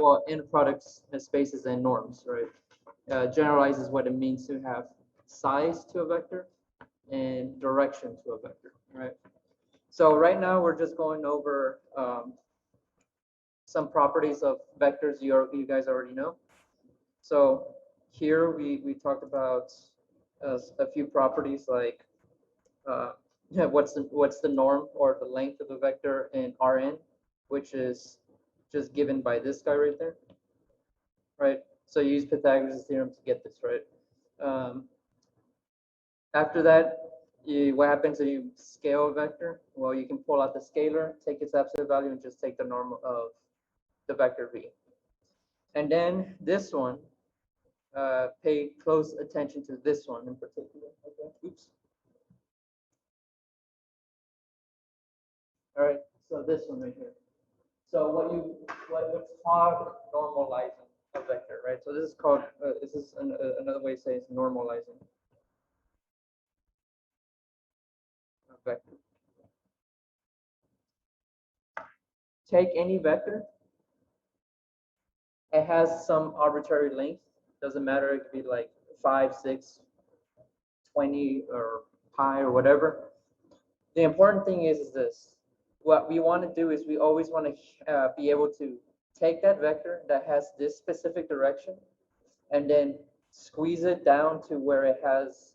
well, inner products, spaces, and norms, right? Generalizes what it means to have size to a vector and direction to a vector, right? So right now we're just going over some properties of vectors you guys already know. So here we talked about a few properties like what's the norm or the length of a vector in Rn, which is just given by this guy right there, right? So you use Pythagoras' theorem to get this, right? After that, what happens if you scale a vector? Well, you can pull out the scalar, take its absolute value, and just take the norm of the vector v. And then this one, pay close attention to this one in particular. Okay. Oops. All right. So this one right here. So what's called normalizing a vector, right? So this is called this is another way to say it's normalizing a vector. Take any vector. It has some arbitrary length. Doesn't matter. It could be like 5, 6, 20, or pi or whatever. The important thing is this. What we want to do is we always want to be able to take that vector that has this specific direction and then squeeze it down to where it has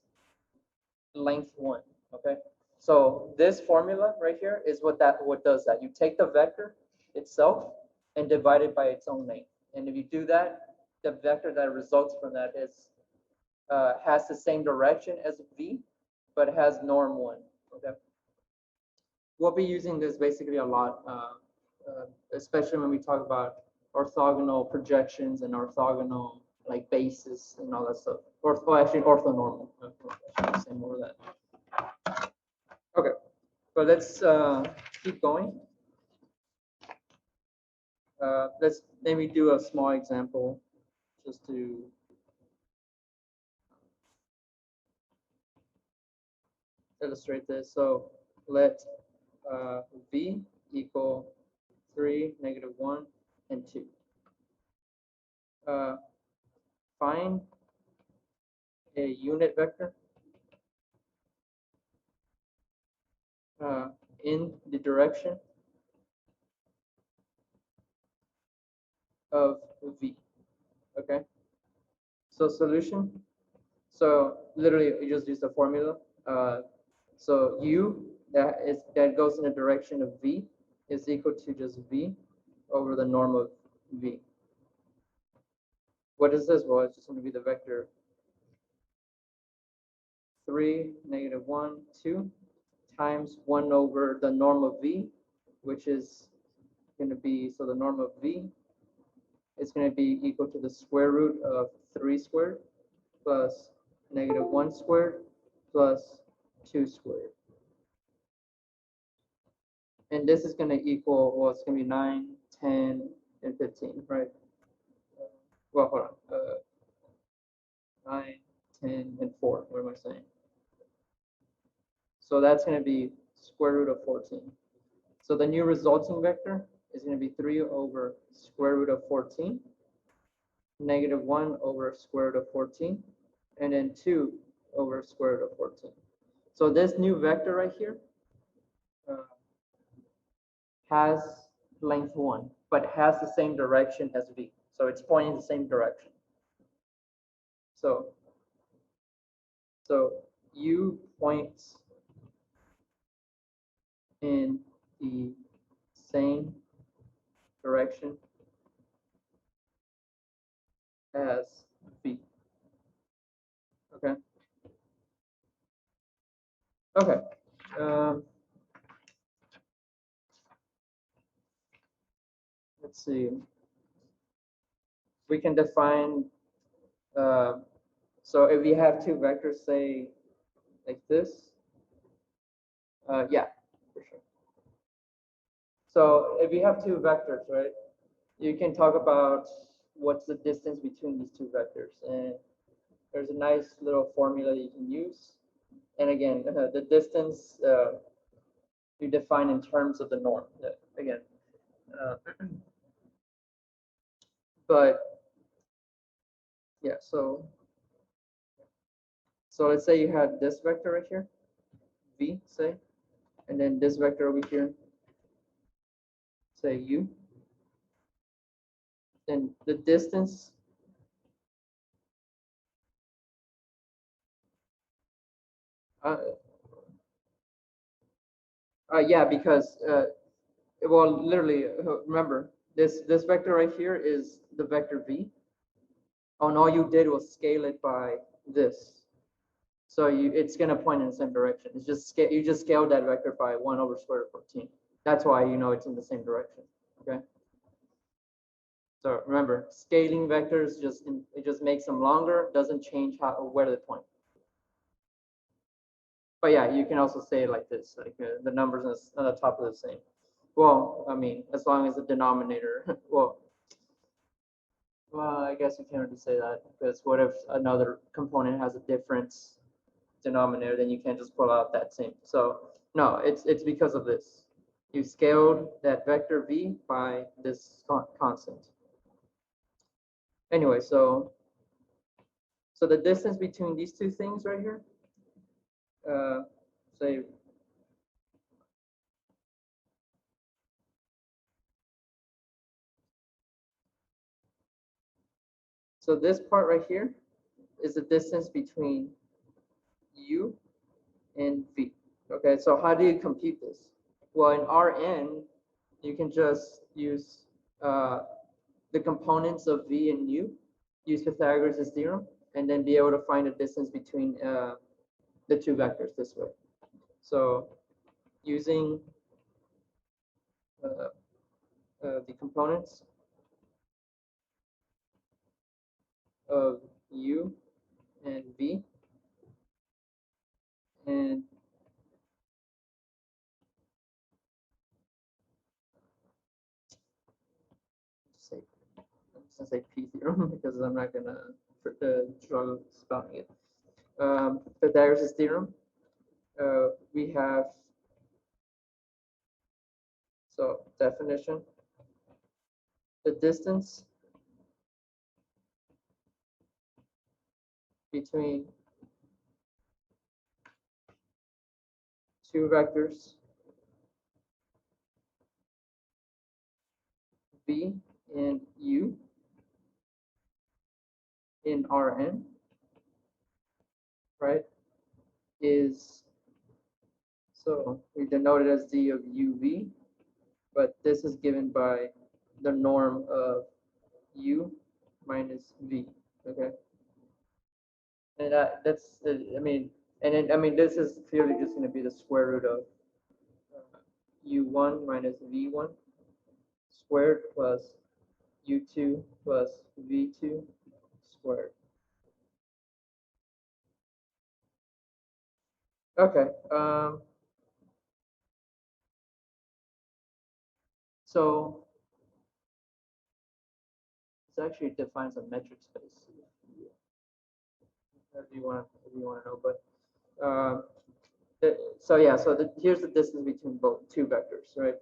length 1. Okay. So this formula right here is what does that. You take the vector itself and divide it by its own length. And if you do that, the vector that results from that is has the same direction as v, but has norm 1. Okay. We'll be using this basically a lot, especially when we talk about orthogonal projections and orthogonal like basis and all that stuff. Actually orthonormal. I should say more of that. Okay, but let's keep going. Let's maybe do a small example just to illustrate this. So let v equal 3, -1, and 2. Find a unit vector in the direction of v. Okay. So solution. So literally, you just use the formula. So u that goes in the direction of v is equal to just v over the norm of v. What is this? Well, it's just going to be the vector 3, -1, 2 times 1 over the norm of v, which is going to be, so the norm of v is going to be equal to the square root of 3 squared plus -1 squared plus 2 squared. And this is going to equal, well, it's going to be 9, 10, and 15, right? Well, hold on. 9, 10, and 4. What am I saying? So that's going to be square root of 14. So the new resulting vector is going to be 3 over square root of 14, -1 over square root of 14, and then 2 over square root of 14. So this new vector right here has length 1, but has the same direction as v. So it's pointing the same direction. So u points in the same direction as v. Okay. Okay. Let's see. We can define. So if you have two vectors, say like this. Yeah, for sure. So if you have two vectors, right, you can talk about what's the distance between these two vectors. And there's a nice little formula you can use. And again, the distance you define in terms of the norm. Again, But yeah, so let's say you had this vector right here, v, say, and then this vector over here, say u. Then the distance uh, yeah, because well, literally, remember this vector right here is the vector v, and all you did was scale it by this. So it's going to point in the same direction. It's just you just scaled that vector by 1 over square root of 14. That's why you know it's in the same direction. Okay. So remember, scaling vectors it just makes them longer, doesn't change where they point. But yeah, you can also say it like this, like the numbers on the top are the same. Well, I mean, as long as the denominator, well, I guess you can't really say that, because what if another component has a different denominator? Then you can't just pull out that same. So no, it's because of this. You scaled that vector v by this constant. Anyway, so the distance between these two things right here, say, so this part right here is the distance between u and v. Okay, so how do you compute this? Well, in Rn, you can just use the components of v and u, use Pythagoras' theorem, and then be able to find the distance between the two vectors this way. So using the components of u and v, and say, I'm just gonna say P theorem because I'm not gonna struggle spelling it. Pythagoras' theorem. We have, so definition, the distance between two vectors v and u in Rn, right, is, so we denote it as d of uv, but this is given by the norm of u minus v, okay? And that's, I mean, and then, I mean, this is clearly just going to be the square root of u1 minus v1 squared plus u2 plus v2 squared. Okay. So this actually defines a metric space. If you want to know, but so yeah, so here's the distance between both two vectors, right?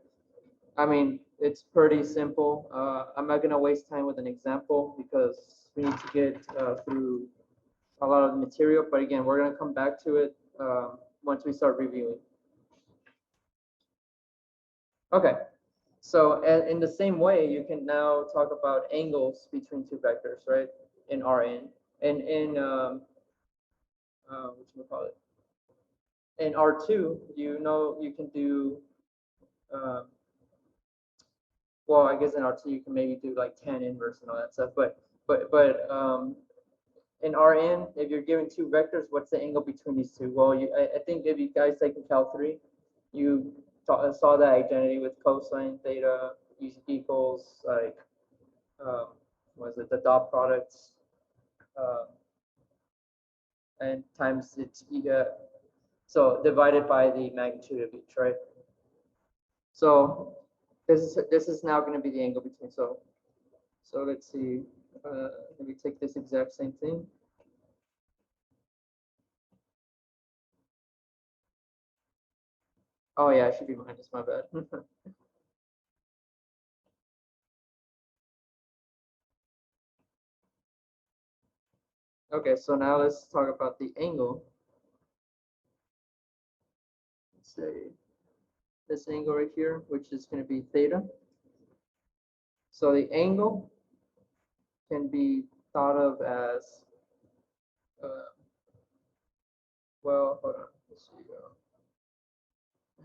I mean, it's pretty simple. I'm not gonna waste time with an example because we need to get through a lot of the material. But again, we're gonna come back to it once we start reviewing. Okay. So in the same way, you can now talk about angles between two vectors, right? In Rn, and in what you call it? In R2, you can do, well, I guess in R2 you can maybe do like tan inverse and all that stuff, but in Rn, if you're given two vectors, what's the angle between these two? Well, I think if you guys take in Cal 3, you saw that identity with cosine theta equals like, was it the dot products and times its so divided by the magnitude of each, right? So this is now going to be the angle between. So let's see. Let me take this exact same thing. Oh yeah, it should be minus. My bad. Okay, so now let's talk about the angle. Let's say this angle right here, which is going to be theta. So the angle can be thought of as, well, hold on, let's see.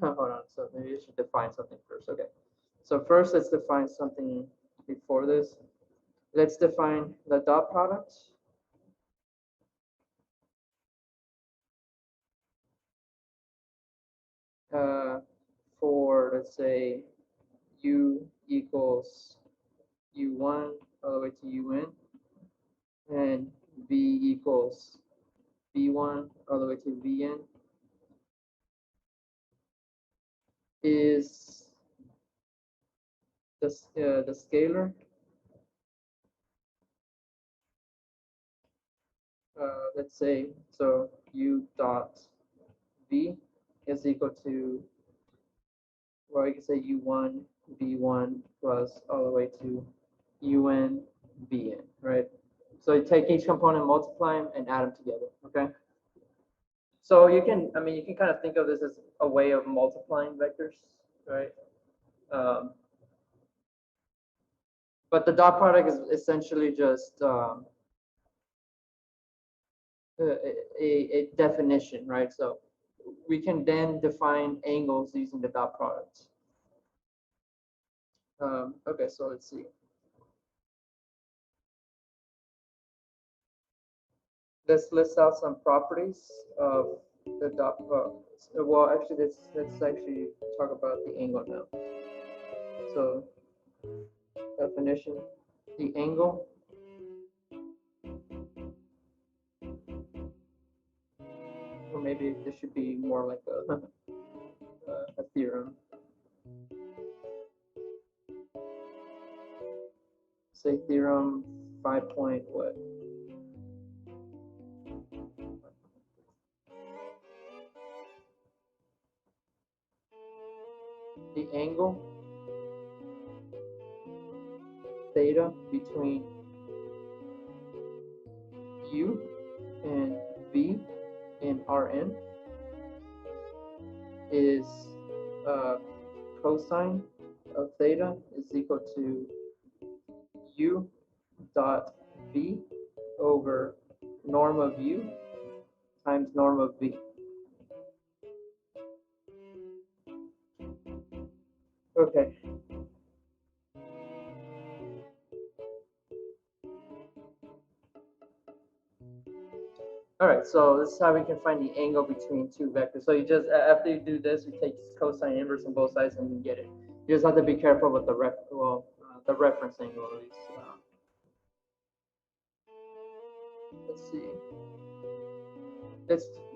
Hold on, so maybe I should define something first. Okay, so first let's define something before this. Let's define the dot product. For, let's say, u equals u1 all the way to un, and v equals v1 all the way to vn, is the scalar, let's say, so u dot v is equal to, well, you can say u1 v1 plus all the way to un vn, right? So you take each component, multiply them, and add them together, okay? So you can, I mean, you can kind of think of this as a way of multiplying vectors, right? But the dot product is essentially just a definition, right? So we can then define angles using the dot product. Okay, so let's see. Let's list out some properties of the dot product. Well, actually, let's actually talk about the angle now. So definition, the angle or maybe this should be more like a theorem. Say theorem 5 point what? The angle theta between u and v in Rn is cosine of theta is equal to u dot v over norm of u times norm of v. Okay. All right, so this is how we can find the angle between two vectors. So you just, after you do this, you take cosine inverse on both sides and you get it. You just have to be careful with the the reference angle at least. Let's see.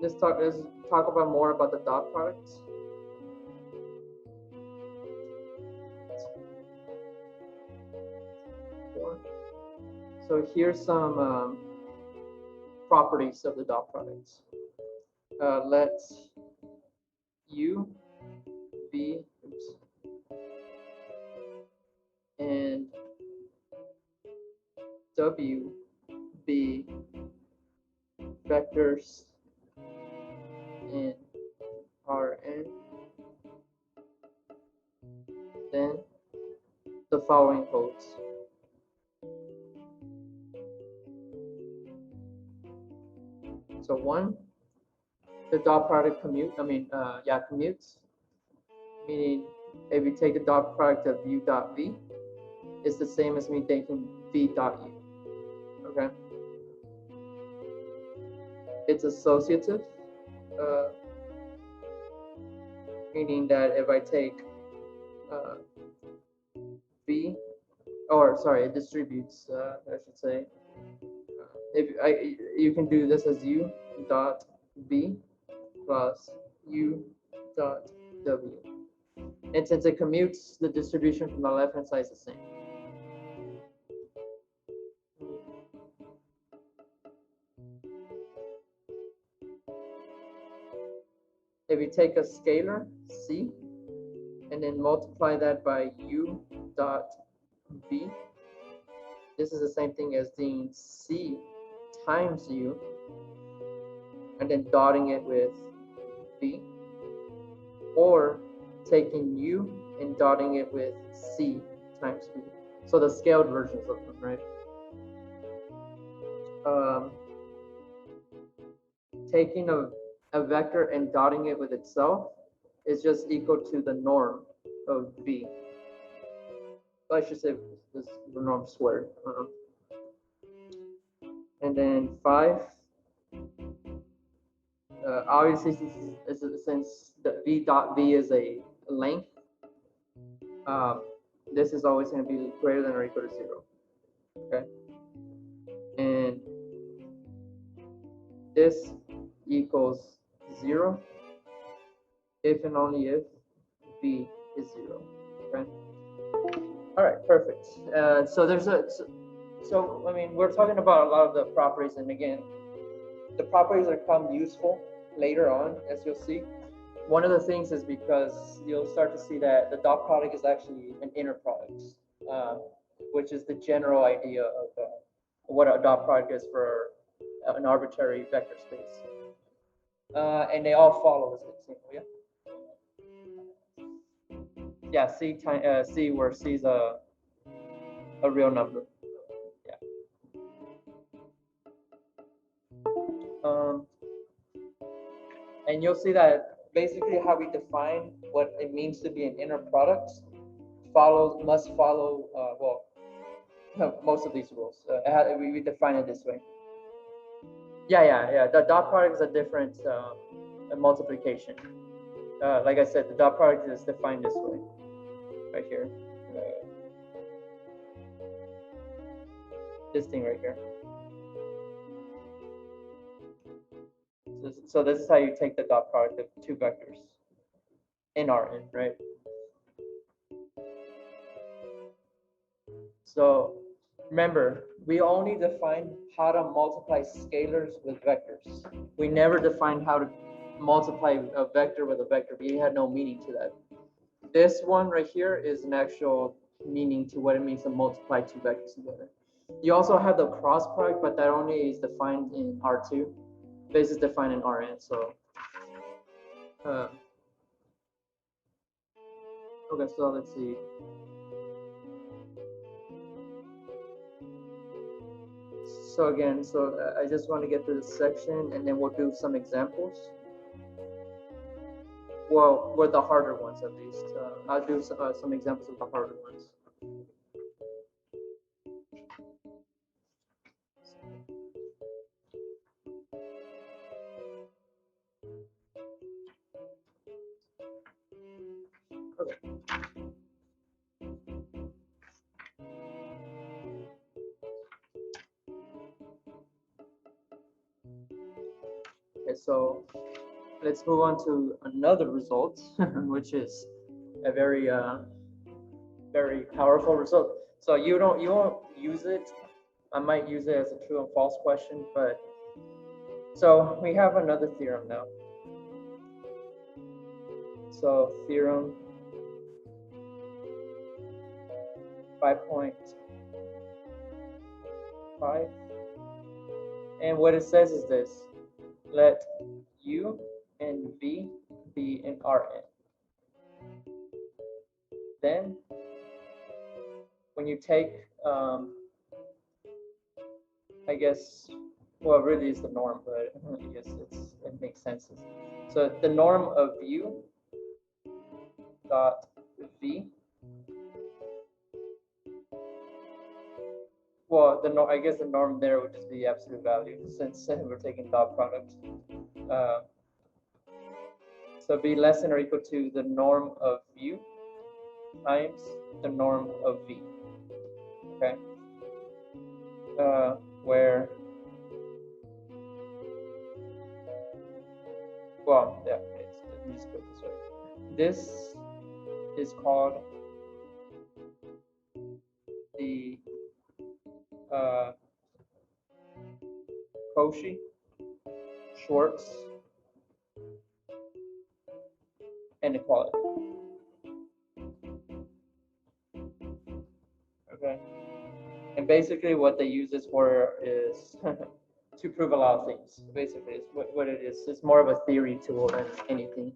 Let's talk about more about the dot products. So here's some properties of the dot products. Let u be and w be vectors in Rn, then the following holds. So one, the dot product commutes, meaning if you take the dot product of u dot v, it's the same as me taking v dot u. Okay. It's associative, meaning that if I take v, or sorry, it distributes, I should say. You can do this as u dot v plus u dot w. And since it commutes, the distribution from the left-hand side is the same. If you take a scalar, c, and then multiply that by u dot v, this is the same thing as doing c times u and then dotting it with v, or taking u and dotting it with c times v. So the scaled versions of them, right? Taking a vector and dotting it with itself is just equal to the norm of v. I should say this norm squared. And then 5. Obviously, since the v dot v is a length, this is always going to be greater than or equal to 0. Okay. And this equals 0 if and only if v is 0. Okay. All right, perfect. So there's so I mean, we're talking about a lot of the properties, and again, the properties are become useful later on, as you'll see. One of the things is because you'll start to see that the dot product is actually an inner product, which is the general idea of what a dot product is for an arbitrary vector space. And they all follow this example, yeah? Yeah, C where C is a real number. Yeah. And you'll see that basically how we define what it means to be an inner product must follow most of these rules. We define it this way. Yeah. The dot product is a different multiplication. Like I said, the dot product is defined this way, right here. This thing right here. So this is how you take the dot product of two vectors in Rn, right? So remember, we only defined how to multiply scalars with vectors. We never defined how to multiply a vector with a vector. We had no meaning to that. This one right here is an actual meaning to what it means to multiply two vectors together. You also have the cross product, but that only is defined in R2. This is defined in Rn. So okay, so let's see. So again, I just want to get through this section, and then we'll do some examples. Well, with the harder ones at least. I'll do some examples of the harder ones. Okay. Okay, so let's move on to another result, which is a very very powerful result. So you won't use it. I might use it as a true and false question, but so we have another theorem now. So theorem 5.5, and what it says is this: let U and V be in Rn. Then when you take, I guess, well, it really is the norm, but I guess it makes sense. So the norm of U dot V, well, I guess the norm there would just be absolute value, since we're taking dot product. So be less than or equal to the norm of U times the norm of V. Okay. Where, well, yeah, let me just put it this way. This is called the Cauchy-Schwarz inequality. Okay. And basically what they use this for is to prove a lot of things. Basically, is what it is. It's more of a theory tool than anything,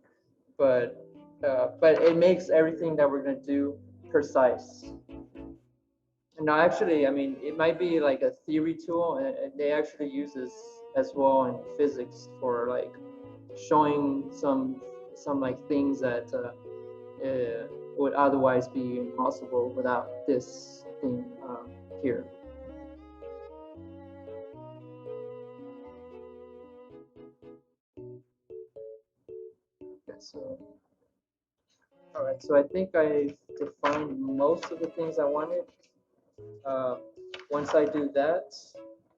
but it makes everything that we're gonna do precise. No, actually, I mean, it might be like a theory tool, and they actually use this as well in physics for like showing some like things that would otherwise be impossible without this thing here. Okay, so all right, so I think I defined most of the things I wanted. Once I do that,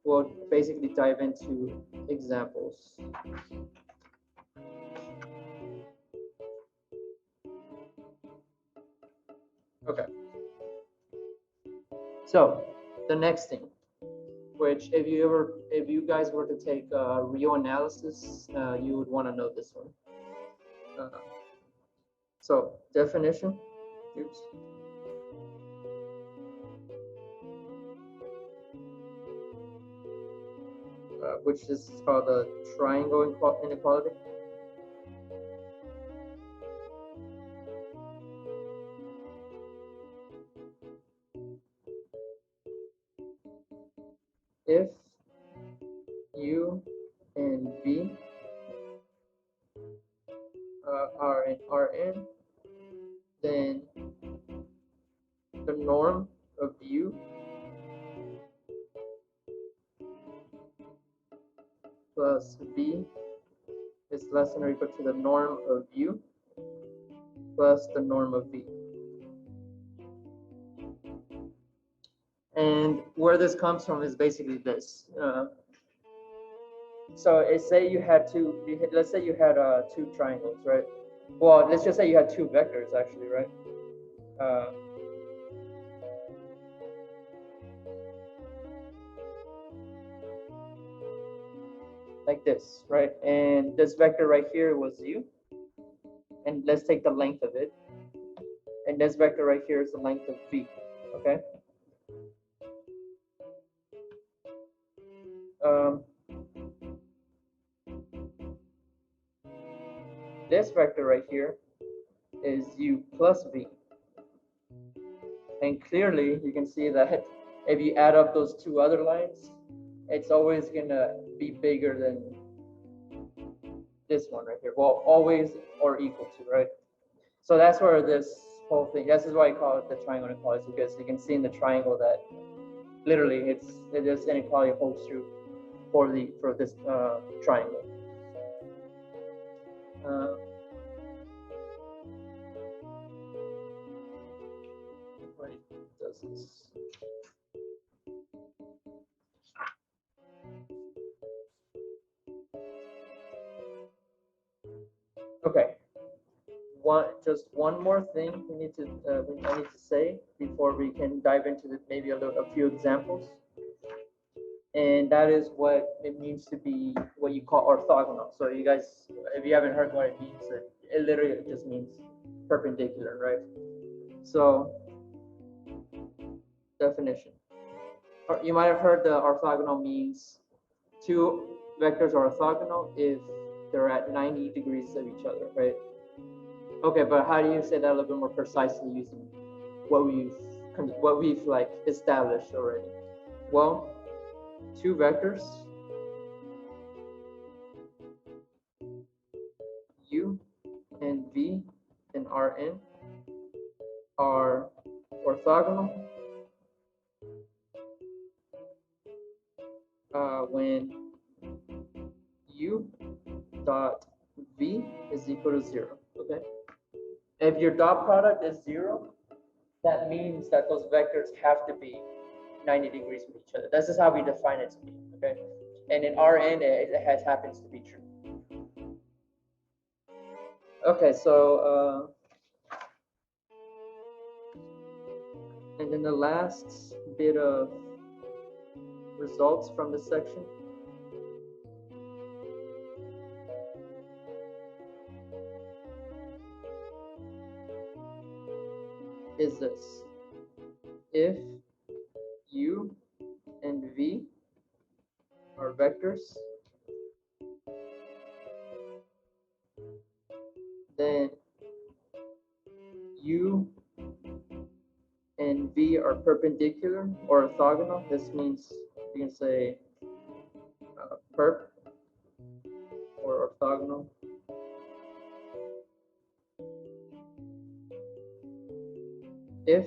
we'll basically dive into examples. Okay. So the next thing, which if you guys were to take real analysis, you would want to know this one. So definition, oops. Which is called the triangle inequality. If U and V are in Rn, then the norm of U plus V is less than or equal to the norm of U plus the norm of V. And where this comes from is basically this. So say you had let's say you had two triangles, right? Well, let's just say you had two vectors actually, right? Like this, right? And this vector right here was U. And let's take the length of it. And this vector right here is the length of V, okay? This vector right here is U plus V. And clearly you can see that if you add up those two other lines, it's always gonna be bigger than this one right here. Well, always or equal to, right? So that's where this whole thing, this is why I call it the triangle inequality, because you can see in the triangle that literally this inequality holds true for this triangle. Wait, does this? Okay. Just one more thing I need to say before we can dive into maybe a few examples, and that is what it means to be what you call orthogonal. So you guys, if you haven't heard what it means, it literally just means perpendicular, right? So definition. You might have heard the orthogonal means two vectors are orthogonal if they're at 90 degrees of each other, right? Okay, but how do you say that a little bit more precisely using what we've like established already? Well, two vectors, U and V and Rn, are orthogonal when U dot V is equal to 0. Okay. If your dot product is 0, that means that those vectors have to be 90 degrees from each other. This is how we define it to be. Okay. And in Rn, it happens to be true. Okay, so and then the last bit of results from this section is this. If U and V are vectors, then U and V are perpendicular or orthogonal. This means you can say perp or orthogonal. If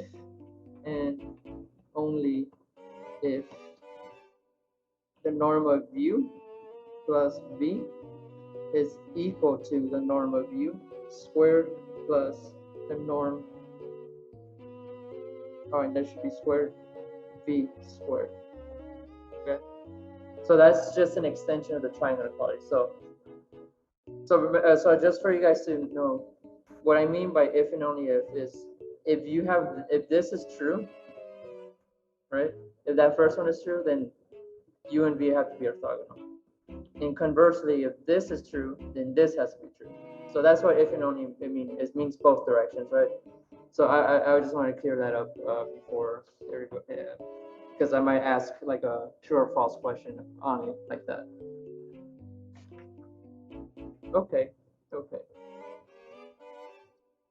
and only if the norm of U plus V is equal to the norm of U squared plus the norm, and that should be squared, V squared. Okay, so that's just an extension of the triangle inequality. So just for you guys to know, what I mean by if and only if is if this is true, right? If that first one is true, then U and V have to be orthogonal. And conversely, if this is true, then this has to be true. So that's what if and only it means both directions, right? So I just want to clear that up before there we go. Yeah. Because I might ask like a true or false question on it like that. Okay.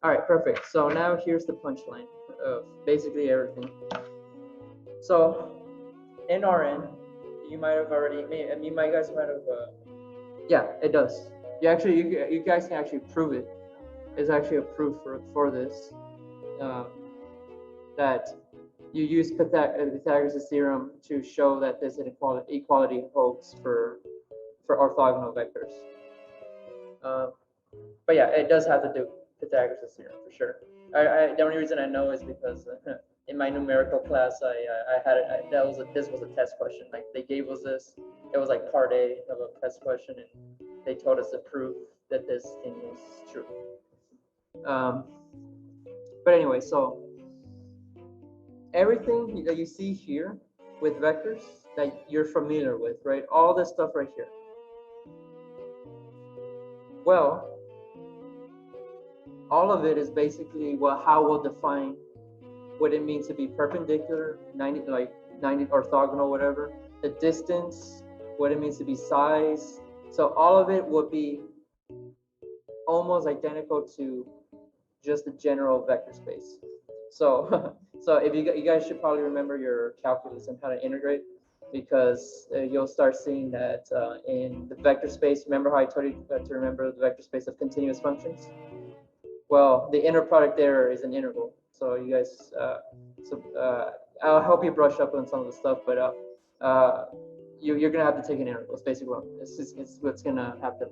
All right, perfect. So now here's the punchline of basically everything. So in Rn, you might have already, you guys might have, yeah, it does. You guys can actually prove it. It's actually a proof for this, that you use Pythagoras' theorem to show that this equality holds for orthogonal vectors. But yeah, it does have to do with Pythagoras' theorem for sure. The only reason I know is because in my numerical class, this was a test question. Like they gave us this, it was like part A of a test question, and they told us to prove that this thing was true. But anyway, so everything that you see here with vectors that you're familiar with, right? All this stuff right here. Well, all of it is basically how we'll define what it means to be perpendicular, 90 orthogonal, whatever. The distance, what it means to be size. So all of it would be almost identical to just the general vector space. So so if you guys should probably remember your calculus and how to integrate, because you'll start seeing that in the vector space. Remember how I told you to remember the vector space of continuous functions? Well, the inner product there is an integral. So you guys, I'll help you brush up on some of the stuff, but you're gonna have to take an integral. It's basically it's what's gonna have to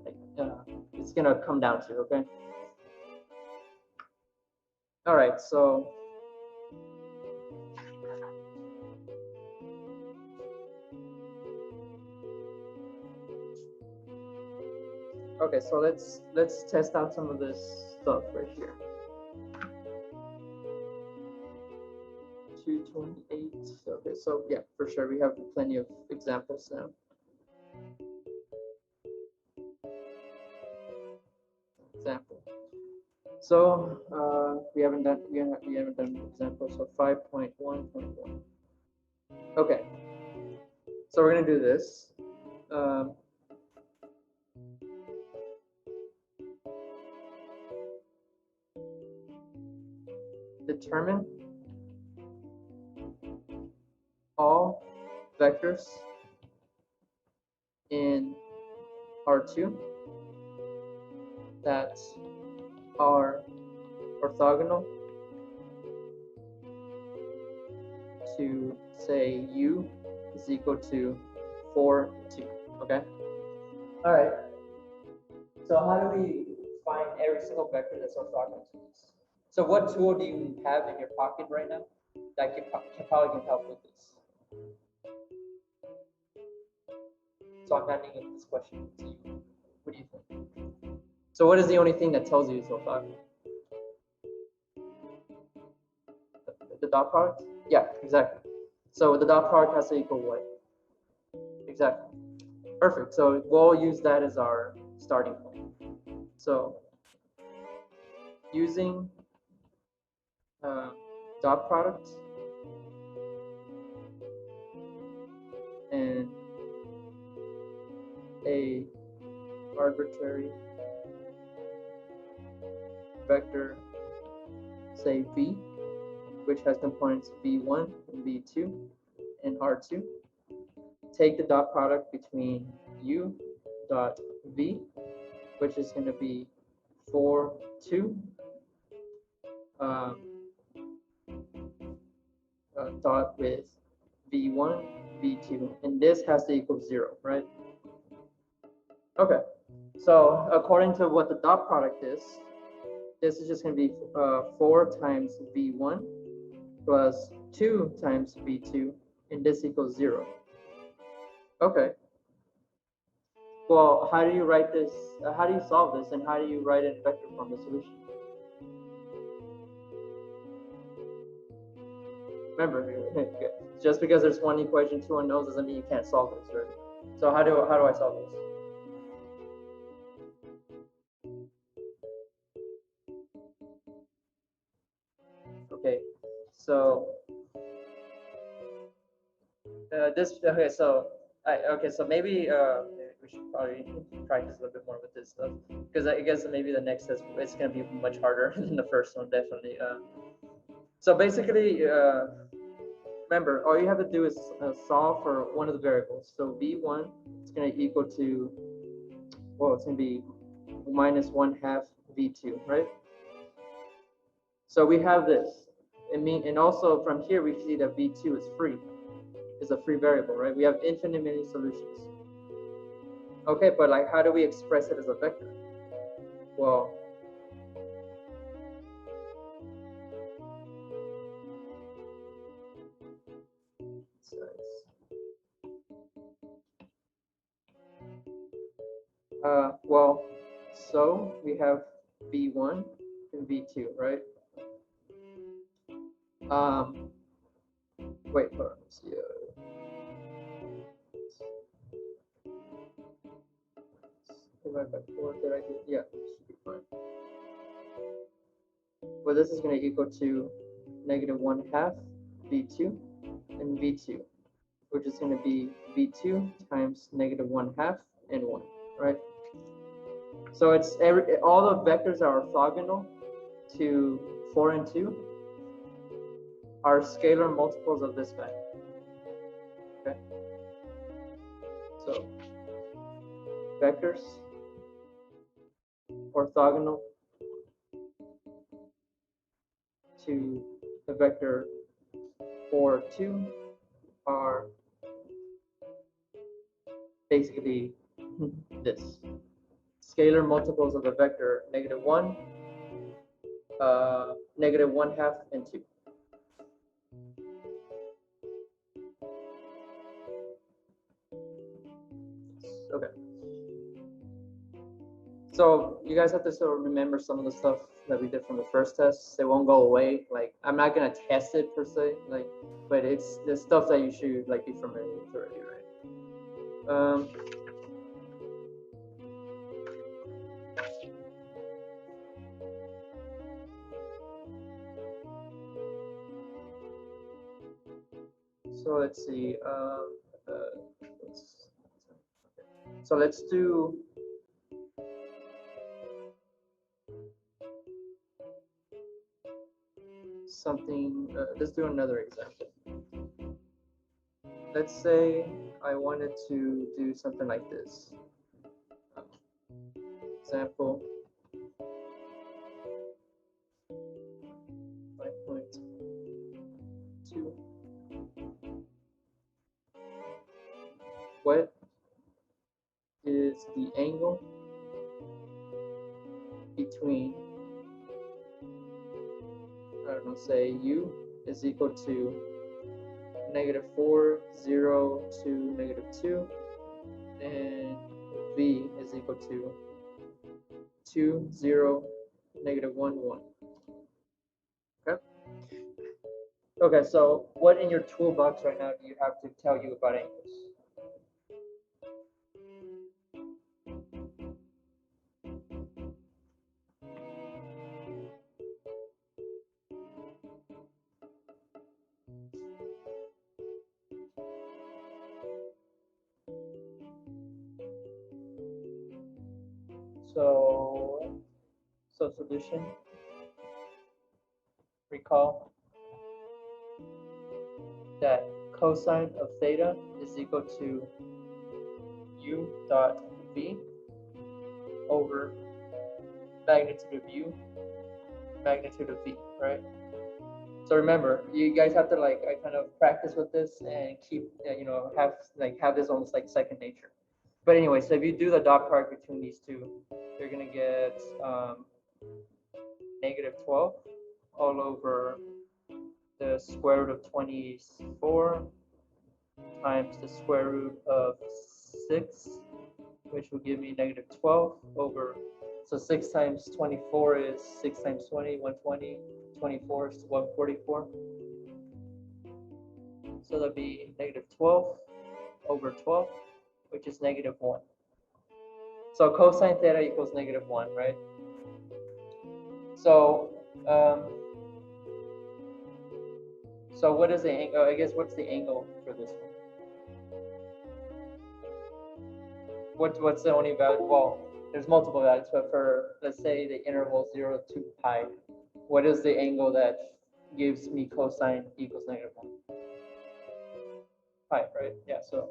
it's gonna come down to. Okay. All right. So okay, so let's test out some of this stuff right here. 228. Okay, so yeah, for sure we have plenty of examples now. Example. So we haven't done examples. So 5.1.1. Okay. So we're gonna do this. Determine all vectors in R2 that are orthogonal to say U is equal to 4, 2. Okay. All right. So how do we find every single vector that's orthogonal to this? So what tool do you have in your pocket right now that probably can help with this? So I'm handing this question to you. What do you think? So what is the only thing that tells you it's orthogonal? The dot product? Yeah, exactly. So the dot product has to equal what? Exactly. Perfect. So we'll use that as our starting point. So using dot product and a arbitrary vector, say v, which has components v1 and v2 and r2. Take the dot product between u dot v, which is going to be 4, 2, dot with v1, v2, and this has to equal 0, right? Okay, so according to what the dot product is, this is just going to be 4 times v1 plus 2 times v2, and this equals 0. Okay. Well, how do you write this? How do you solve this, and how do you write it in vector form, the solution? Remember, just because there's one equation, two unknowns, doesn't mean you can't solve this, right? So how do I solve this? Okay, so so maybe we should probably practice a little bit more with this stuff, because I guess maybe the next test it's gonna be much harder than the first one, definitely. So basically, remember, all you have to do is solve for one of the variables. So v1 is going to equal to, well, it's going to be minus 1/2 v2, right? So we have this. And also from here we see that v2 is free, is a free variable, right? We have infinite many solutions. Okay, but like, how do we express it as a vector? Well, so we have v1 and v2, right? Wait, hold on, let's see. Divided by 4, did I do? Yeah, should be fine. Well, this is going to equal to negative 1/2 v2 and v2, which is going to be v2 times negative 1/2 and 1, right? So it's all the vectors that are orthogonal to 4 and 2 are scalar multiples of this guy. Okay. So vectors orthogonal to the vector 4, 2 are basically this. Scalar multiples of the vector negative 1, negative 1/2, and 2. Okay. So you guys have to sort of remember some of the stuff that we did from the first test. It won't go away. Like, I'm not gonna test it per se, like, but it's the stuff that you should like be familiar with already, right? So let's see. So let's do something. Let's do another example. Let's say I wanted to do something like this. Example 5.2. What is the angle between, I don't know, say u is equal to -4, 0 to -2, and v is equal to 2, 0, -1, 1. Okay. Okay, so what in your toolbox right now do you have to tell you about angles? So solution, recall that cosine of theta is equal to u dot v over magnitude of u, magnitude of v, right? So remember, you guys have to like kind of practice with this and keep, have this almost like second nature. But anyway, so if you do the dot product between these two, you're gonna get negative 12 all over the square root of 24 times the square root of 6, which will give me negative 12 over, so 6 times 24 is 6 times 20, 120, 24 is 144. So that'll be negative 12 over 12, which is negative 1. So cosine theta equals negative 1, right? So, so what is the angle? I guess what's the angle for this one? What's the only value? Well, there's multiple values, but for, let's say, the interval 0 to pi, what is the angle that gives me cosine equals negative 1? Pi, right? Yeah, so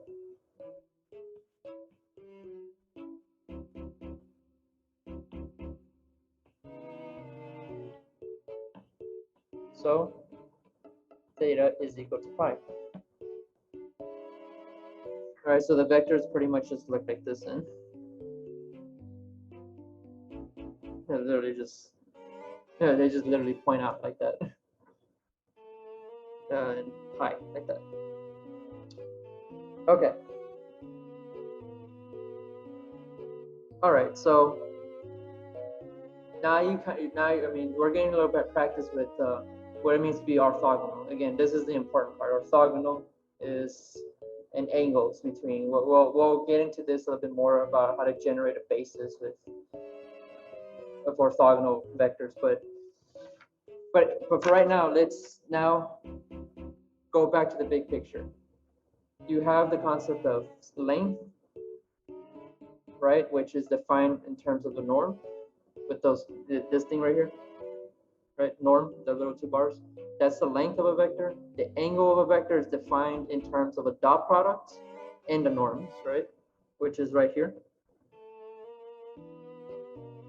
theta is equal to pi. All right, so the vectors pretty much just look like this, and literally just, they just literally point out like that, and pi like that. Okay. All right, so now I mean, we're getting a little bit of practice with what it means to be orthogonal. Again, this is the important part. Orthogonal is an angles between. We'll get into this a little bit more about how to generate a basis of orthogonal vectors, but for right now, let's now go back to the big picture. You have the concept of length, right, which is defined in terms of the norm with this thing right here, right? Norm, the little two bars. That's the length of a vector. The angle of a vector is defined in terms of a dot product and the norms, right? Which is right here.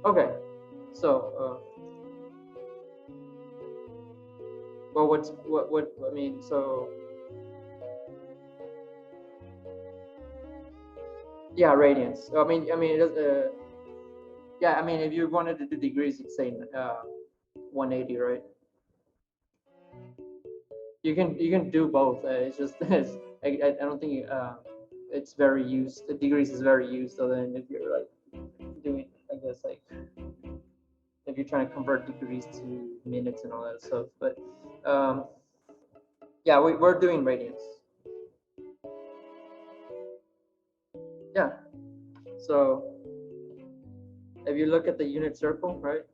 Okay, so well, what I mean, so yeah, radians. I mean, it does. Yeah, I mean, if you wanted to do degrees, you'd say 180, right? You can do both. It's just I don't think it's very used. The degrees is very used. So then if you're like doing, I guess, like if you're trying to convert degrees to minutes and all that stuff, but yeah, we're doing radians. Yeah. So if you look at the unit circle, right?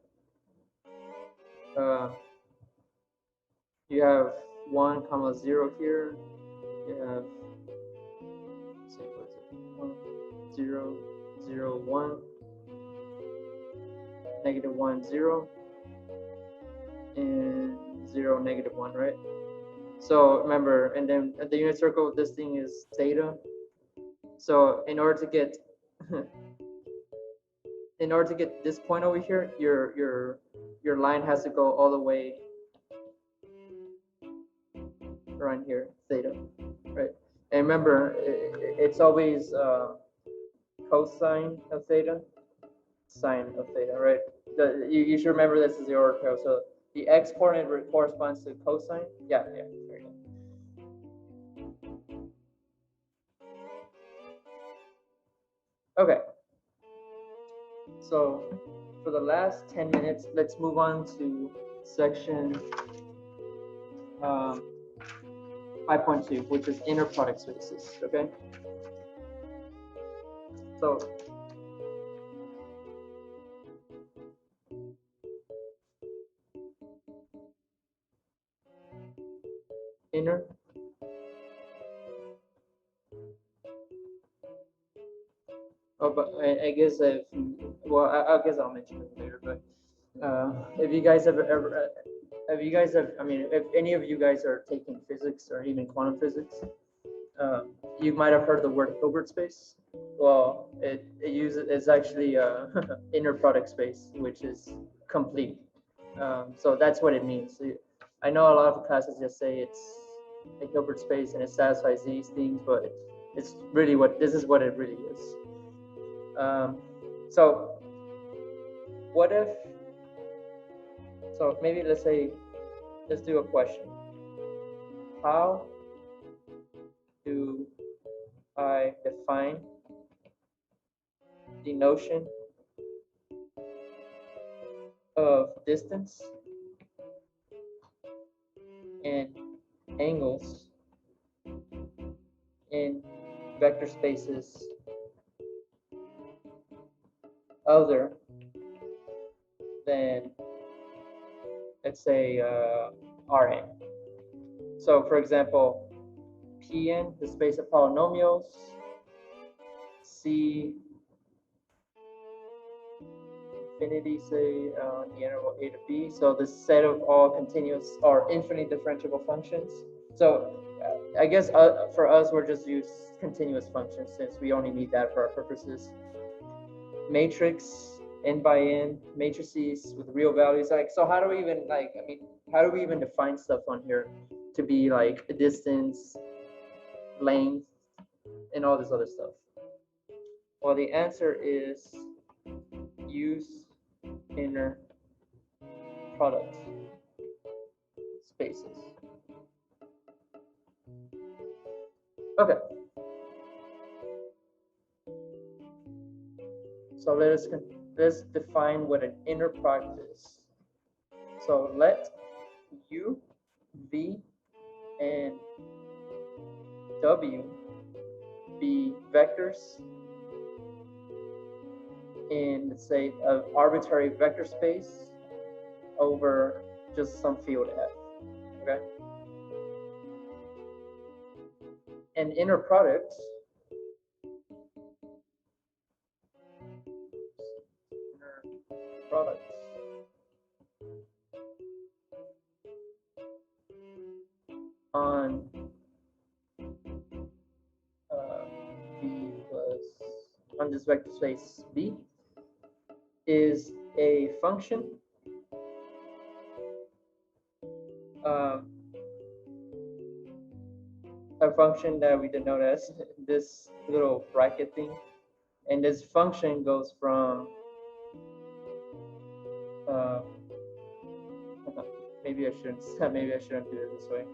You have 1, 0 here. You have, let's see, what is it? 1, 0, 0, 1, negative 1, 0, and 0, negative 1, right? So remember, and then at the unit circle, this thing is theta. So in order to get this point over here, your line has to go all the way around here, theta, right? And remember, it's always cosine of theta, sine of theta, right? You should remember this is the order curve. So the x coordinate corresponds to cosine. Yeah, there you go. Okay. So for the last 10 minutes, let's move on to section 5.2, which is inner product spaces. Okay. So inner Oh, but I guess well, I guess I'll mention it later. But if you guys have you guys have, I mean, if any of you guys are taking physics or even quantum physics, you might have heard the word Hilbert space. Well, it's actually a inner product space, which is complete. So that's what it means. I know a lot of classes just say it's a Hilbert space and it satisfies these things, but it's really this is what it really is. So what if, so maybe let's do a question. How do I define the notion of distance and angles in vector spaces other than, let's say, Rn? So for example, Pn, the space of polynomials, C infinity, say, on the interval a to b. So the set of all continuous or infinitely differentiable functions. So I guess for us, we're just use continuous functions since we only need that for our purposes. Matrix, n by n, matrices with real values. Like, so how do we even, like, I mean, how do we even define stuff on here to be like a distance, length, and all this other stuff? Well, the answer is use inner product spaces. Okay. So let's define what an inner product is. So let U, V, and W be vectors in, let's say, an arbitrary vector space over just some field F. Okay. An inner product on V plus on this vector space B is a function that we denote as this little bracket thing, and this function goes from maybe I shouldn't do it this way.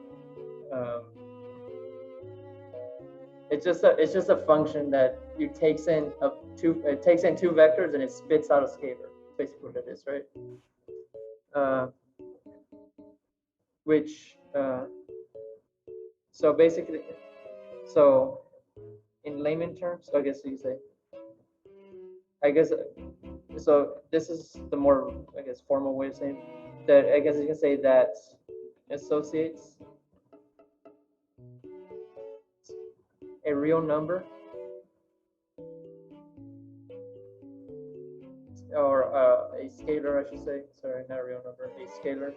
It's just a function that takes in two vectors and it spits out a scalar. That's basically what it is, right? So basically, so in layman terms, I guess you say, so this is the more, I guess, formal way of saying that. I guess you can say that associates a real number or a scalar, I should say. Sorry, not a real number, a scalar.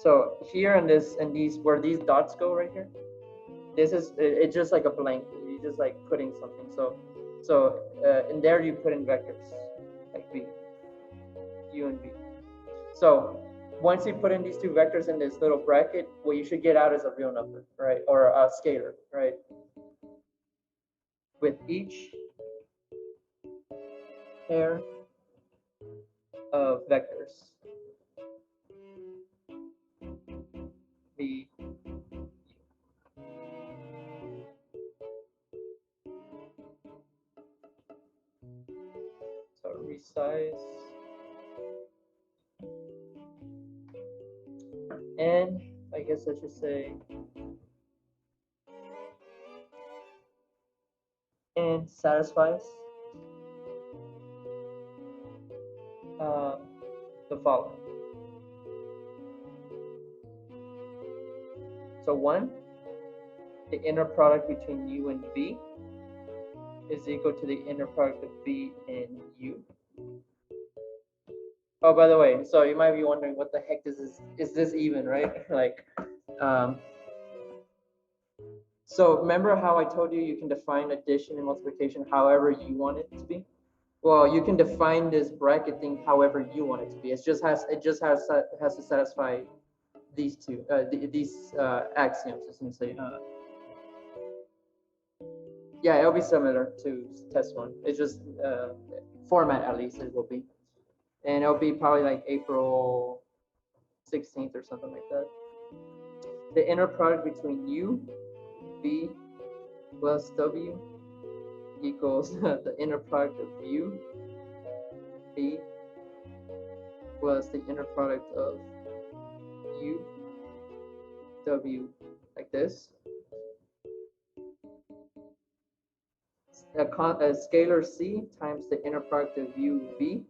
So here in this, and these, where these dots go right here, this is, it's just like a blank. You just like putting something. So in there you put in vectors like B, U and B. So once you put in these two vectors in this little bracket, what you should get out is a real number, right? Or a scalar, right? With each pair of vectors, the so resize and I guess I should say and satisfies the following. So one, the inner product between U and V is equal to the inner product of B and U. Oh, by the way, so you might be wondering what the heck is this even, right? Like, so remember how I told you can define addition and multiplication however you want it to be? Well, you can define this bracket thing however you want it to be. It just has to satisfy these two these axioms, essentially. Yeah, it'll be similar to test one. It's just format, at least it will be, and it'll be probably like April 16th or something like that. The inner product between U, B plus W equals the inner product of U, B plus the inner product of U, W, like this. A scalar C times the inner product of U, B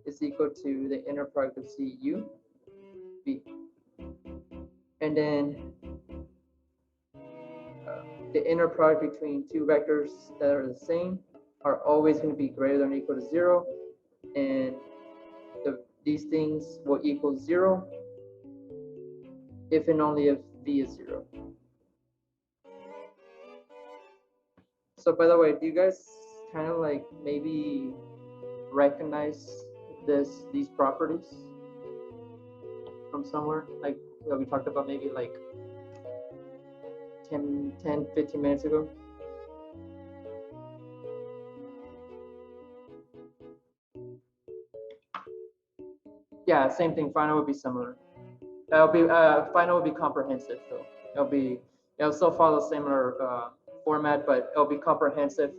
is equal to the inner product of C, U, B. And then the inner product between two vectors that are the same are always going to be greater than or equal to 0, and these things will equal 0 if and only if B is 0. So by the way, do you guys kind of like maybe recognize these properties from somewhere? Like we talked about maybe like 10, 15 minutes ago. Yeah, same thing. Final would be similar. It'll be final would be comprehensive though. It'll still follow similar format, but it'll be comprehensive.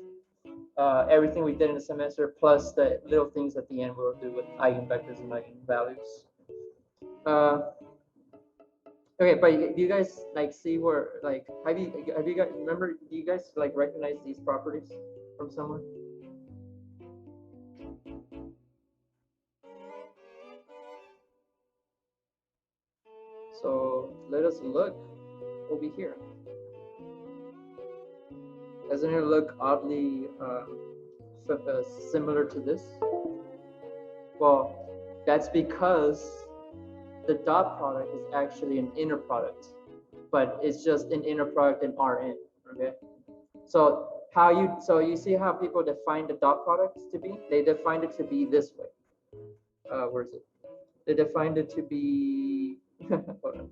Everything we did in the semester plus the little things at the end we'll do with eigenvectors and eigenvalues. Okay, but do you guys like see where like have you guys remember? Do you guys like recognize these properties from somewhere? So let us look over here. Doesn't it look oddly similar to this? Well, that's because the dot product is actually an inner product, but it's just an inner product in Rn. Okay. So you see how people define the dot product to be? They defined it to be this way. Where is it? They defined it to be hold on.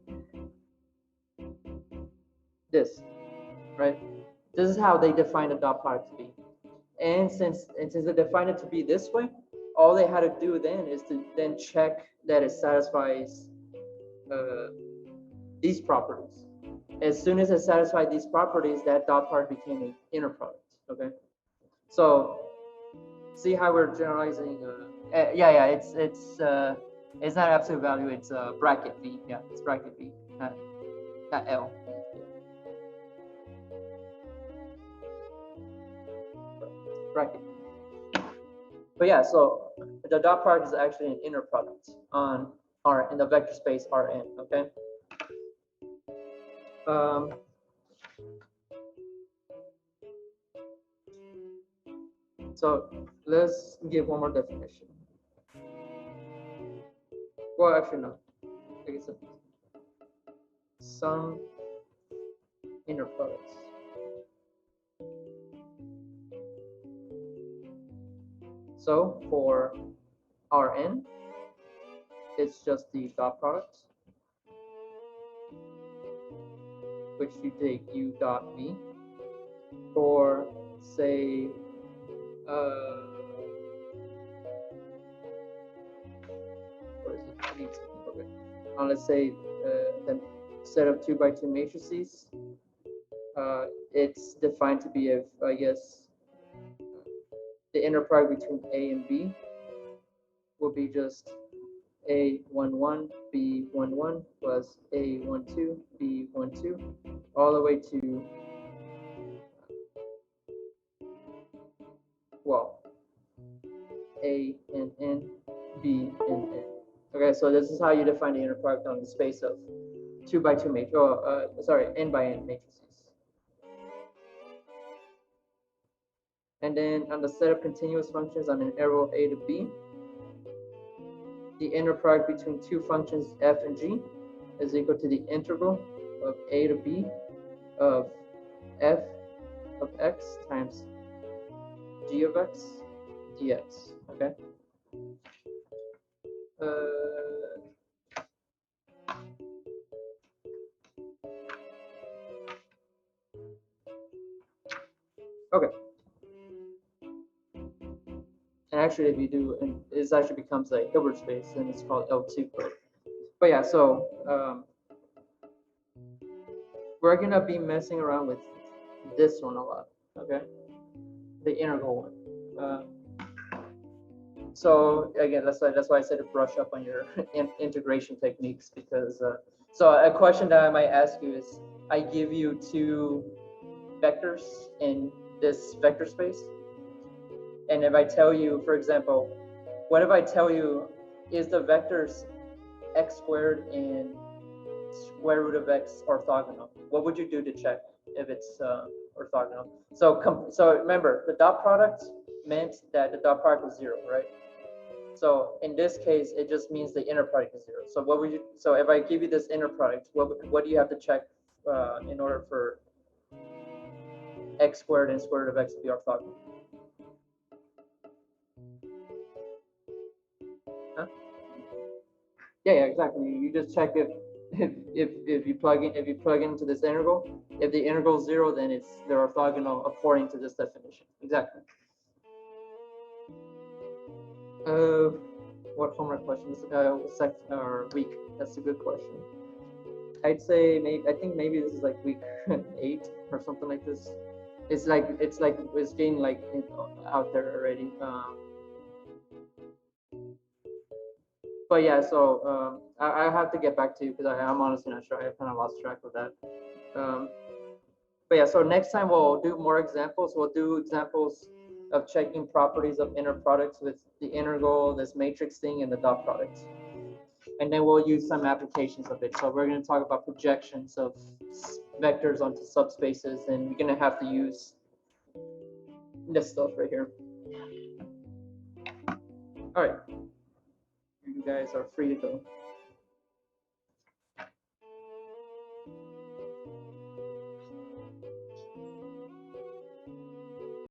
This, right? This is how they define a dot product to be. And since they defined it to be this way, all they had to do then is to then check that it satisfies these properties. As soon as it satisfied these properties, that dot product became an inner product. Okay. So see how we're generalizing? Yeah. It's not absolute value. It's bracket V. Yeah, it's bracket V, not L. Bracket. But yeah, so the dot product is actually an inner product on R in the vector space Rn. Okay. So let's give one more definition. Well, actually no. I guess some inner products. So for Rn, it's just the dot product, which you take U dot V. For say where is it? I need something. Okay. Let's say the set of 2x2 matrices. It's defined to be I guess the inner product between A and B will be just A11 B11 plus A12 B12 all the way to, well, A and N B and N. Okay, so this is how you define the inner product on the space of 2x2 matrix. Sorry, N by N matrices. And then on the set of continuous functions on an interval a to b, the inner product between two functions f and g is equal to the integral of a to b of f of x times g of x dx. Okay. Okay. And actually, if you do, and it actually becomes a Hilbert space, and it's called L2. But yeah, so we're gonna be messing around with this one a lot. Okay, the integral one. So again, that's why I said to brush up on your integration techniques, because so a question that I might ask you is, I give you two vectors in this vector space, and if I tell you, for example, what if I tell you is the vectors x squared and square root of x orthogonal? What would you do to check if it's orthogonal? So remember, the dot product meant that the dot product was 0, right? So in this case, it just means the inner product is 0. So what would you? So if I give you this inner product, what do you have to check in order for x squared and square root of x to be orthogonal? Huh? Yeah, exactly. You just check if you plug into this integral, if the integral is 0, then they're orthogonal according to this definition. Exactly. What homework questions? Week. That's a good question. I'd say maybe this is like week 8 or something like this. It's getting like out there already. But yeah, so I have to get back to you because I'm honestly not sure. I kind of lost track of that. But yeah, so next time we'll do more examples. We'll do examples of checking properties of inner products with the integral, this matrix thing, and the dot product. And then we'll use some applications of it. So we're going to talk about projections of vectors onto subspaces, and we're going to have to use this stuff right here. All right. You guys are free to go.